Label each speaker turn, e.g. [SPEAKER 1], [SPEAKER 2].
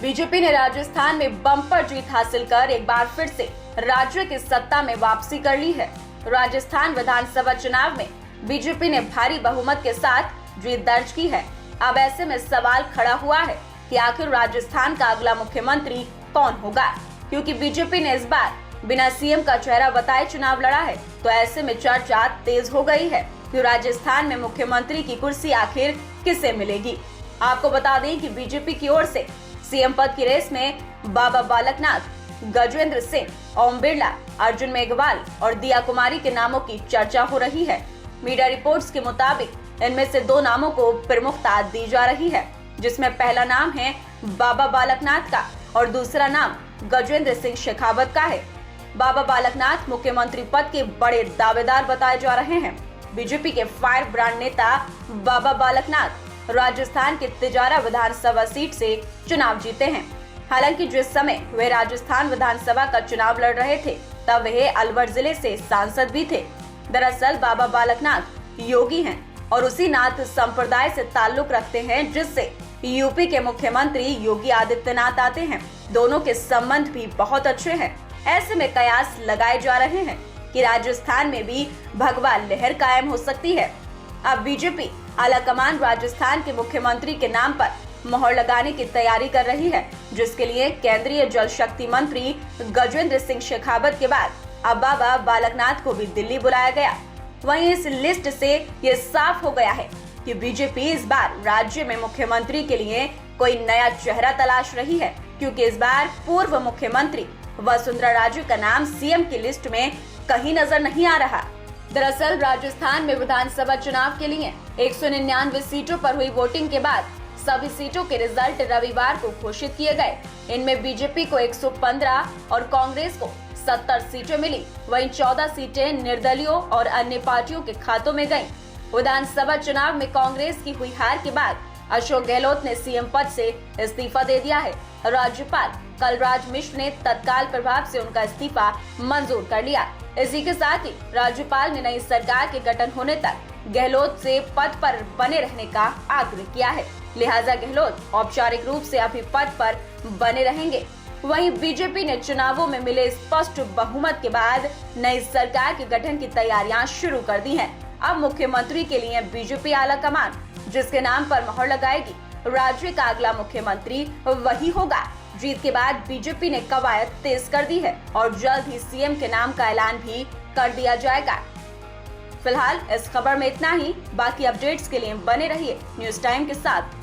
[SPEAKER 1] BJP ने राजस्थान में bumper जीत हासिल कर एक बार फिर से राज्य की सत्ता में वापसी कर ली है। राजस्थान विधानसभा चुनाव में बीजेपी ने भारी बहुमत के साथ जीत दर्ज की है। अब ऐसे में सवाल खड़ा हुआ है कि आखिर राजस्थान का अगला मुख्यमंत्री कौन होगा, क्योंकि बीजेपी ने इस बार बिना सीएम का चेहरा बताए चुनाव लड़ा है। तो ऐसे में चर्चा तेज हो गई है कि राजस्थान में मुख्यमंत्री की कुर्सी आखिर किसे मिलेगी। आपको बता दें कि बीजेपी की ओर से सीएम पद की रेस में बाबा बालकनाथ, गजेंद्र सिंह, ओम बिरला, अर्जुन मेघवाल और दिया कुमारी के नामों की चर्चा हो रही है। मीडिया रिपोर्ट्स के मुताबिक इनमें से 2 नामों को प्रमुखता दी जा रही है, जिसमें पहला नाम है बाबा बालकनाथ का और दूसरा नाम गजेंद्र सिंह शेखावत का है। बाबा बालकनाथ मुख्यमंत्री पद के बड़े दावेदार बताए जा रहे हैं। बीजेपी के फायर ब्रांड नेता बाबा बालकनाथ राजस्थान के तिजारा विधानसभा सीट से चुनाव जीते हैं। हालांकि जिस समय वे राजस्थान विधानसभा का चुनाव लड़ रहे थे तब वे अलवर जिले से सांसद भी थे। दरअसल बाबा बालकनाथ योगी हैं और उसी नाथ संप्रदाय से ताल्लुक रखते हैं, जिससे यूपी के मुख्यमंत्री योगी आदित्यनाथ आते हैं। दोनों के संबंध भी बहुत अच्छे हैं। ऐसे में कयास लगाए जा रहे हैं कि राजस्थान में भी भगवा लहर कायम हो सकती है। अब बीजेपी आलाकमान राजस्थान के मुख्यमंत्री के नाम पर मोहर लगाने की तैयारी कर रही है, जिसके लिए केंद्रीय जल शक्ति मंत्री गजेंद्र सिंह शेखावत के बाद अब बाबा बालकनाथ को भी दिल्ली बुलाया गया। वहीं इस लिस्ट से ये साफ हो गया है कि बीजेपी इस बार राज्य में मुख्यमंत्री के लिए कोई नया चेहरा तलाश रही है, क्योंकि इस बार पूर्व मुख्यमंत्री वसुंधरा राजे का नाम सीएम की लिस्ट में कहीं नजर नहीं आ रहा। दरअसल राजस्थान में विधानसभा चुनाव के लिए 199 सीटों पर हुई वोटिंग के बाद सभी सीटों के रिजल्ट रविवार को घोषित किए गए। इनमें बीजेपी को 115 और कांग्रेस को 70 सीटें मिली। वहीं 14 सीटें निर्दलीयों और अन्य पार्टियों के खातों में गईं। विधानसभा चुनाव में कांग्रेस की हुई हार के बाद अशोक गहलोत ने सीएम पद से इस्तीफा दे दिया है। राज्यपाल कलराज मिश्र ने तत्काल प्रभाव से उनका इस्तीफा मंजूर कर लिया। इसी के साथ ही राज्यपाल ने नई सरकार के गठन होने तक गहलोत से पद पर बने रहने का आग्रह किया है। लिहाजा गहलोत औपचारिक रूप से अभी पद पर बने रहेंगे। वहीं बीजेपी ने चुनावों में मिले स्पष्ट बहुमत के बाद नई सरकार के गठन की तैयारियां शुरू कर दी हैं। अब मुख्यमंत्री के लिए बीजेपी आलाकमान जिसके नाम पर मोहर लगाएगी, राज्य का अगला मुख्यमंत्री वही होगा। जीत के बाद बीजेपी ने कवायद तेज कर दी है और जल्द ही सीएम के नाम का ऐलान भी कर दिया जाएगा। फिलहाल इस खबर में इतना ही। बाकी अपडेट्स के लिए बने रहिए न्यूज़ टाइम के साथ।